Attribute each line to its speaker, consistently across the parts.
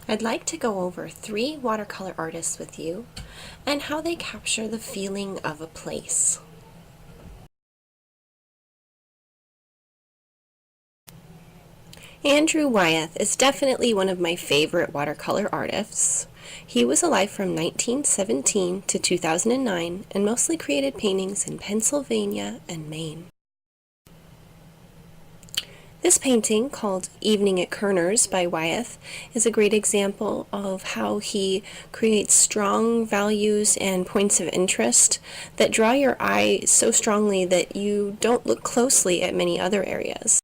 Speaker 1: I'd like to go over 3 watercolor artists with you and how they capture the feeling of a place. Andrew Wyeth is definitely one of my favorite watercolor artists. He was alive from 1917 to 2009 and mostly created paintings in Pennsylvania and Maine. This painting, called Evening at Kerner's by Wyeth, is a great example of how he creates strong values and points of interest that draw your eye so strongly that you don't look closely at many other areas.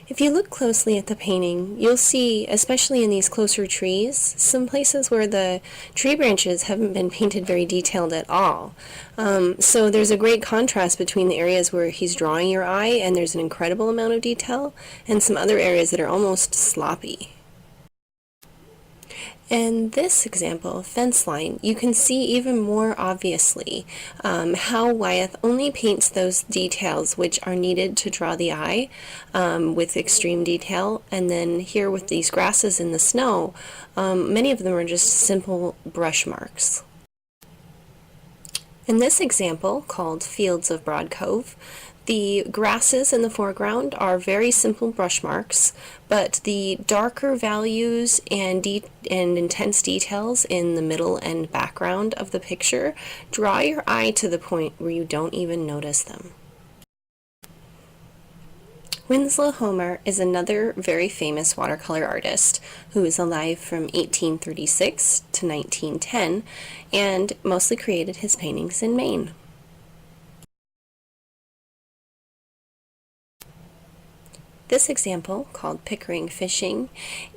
Speaker 1: If you look closely at the painting, you'll see, especially in these closer trees, some places where the tree branches haven't been painted very detailed at all. So there's a great contrast between the areas where he's drawing your eye and there's an incredible amount of detail, and some other areas that are almost sloppy. In this example, fence line, you can see even more obviously how Wyeth only paints those details which are needed to draw the eye with extreme detail. And then here with these grasses in the snow, many of them are just simple brush marks. In this example, called Fields of Broad Cove, the grasses in the foreground are very simple brush marks, but the darker values and intense details in the middle and background of the picture draw your eye to the point where you don't even notice them. Winslow Homer is another very famous watercolor artist who is alive from 1836 to 1910 and mostly created his paintings in Maine. This example, called Pickering Fishing,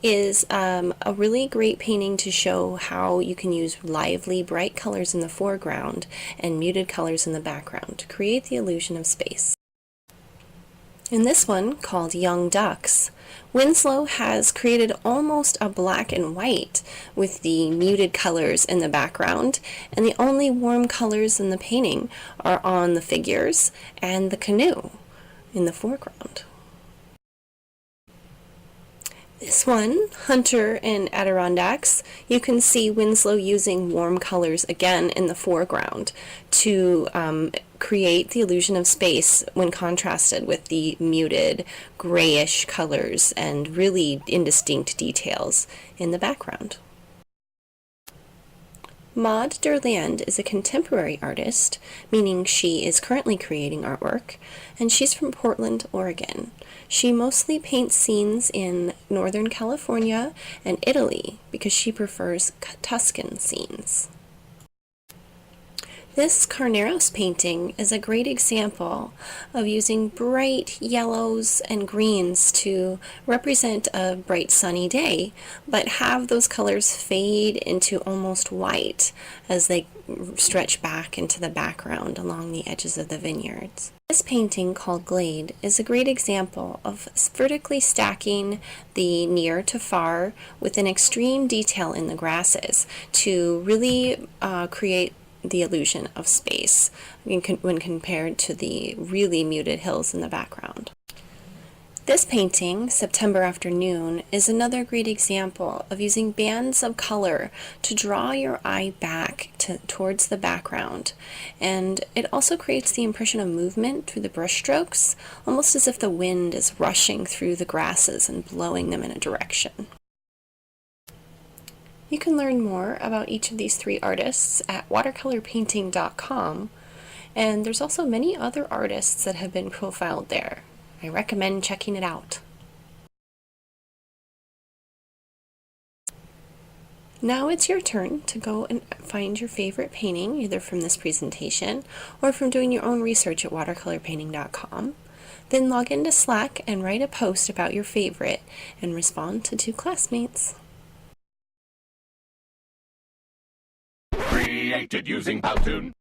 Speaker 1: is a really great painting to show how you can use lively, bright colors in the foreground and muted colors in the background to create the illusion of space. In this one, called Young Ducks, Winslow has created almost a black and white with the muted colors in the background, and the only warm colors in the painting are on the figures and the canoe in the foreground. This one, Hunter in Adirondacks, you can see Winslow using warm colors again in the foreground to create the illusion of space when contrasted with the muted grayish colors and really indistinct details in the background. Maud Durland is a contemporary artist, meaning she is currently creating artwork, and she's from Portland, Oregon. She mostly paints scenes in Northern California and Italy because she prefers Tuscan scenes. This Carneros painting is a great example of using bright yellows and greens to represent a bright sunny day, but have those colors fade into almost white as they stretch back into the background along the edges of the vineyards. This painting, called Glade, is a great example of vertically stacking the near to far with an extreme detail in the grasses to really create the illusion of space when compared to the really muted hills in the background. This painting, September Afternoon, is another great example of using bands of color to draw your eye back towards the background, and it also creates the impression of movement through the brushstrokes, almost as if the wind is rushing through the grasses and blowing them in a direction. You can learn more about each of these 3 artists at watercolorpainting.com, and there's also many other artists that have been profiled there. I recommend checking it out. Now it's your turn to go and find your favorite painting, either from this presentation or from doing your own research at watercolorpainting.com. Then log into Slack and write a post about your favorite and respond to 2 classmates.
Speaker 2: Created using Powtoon.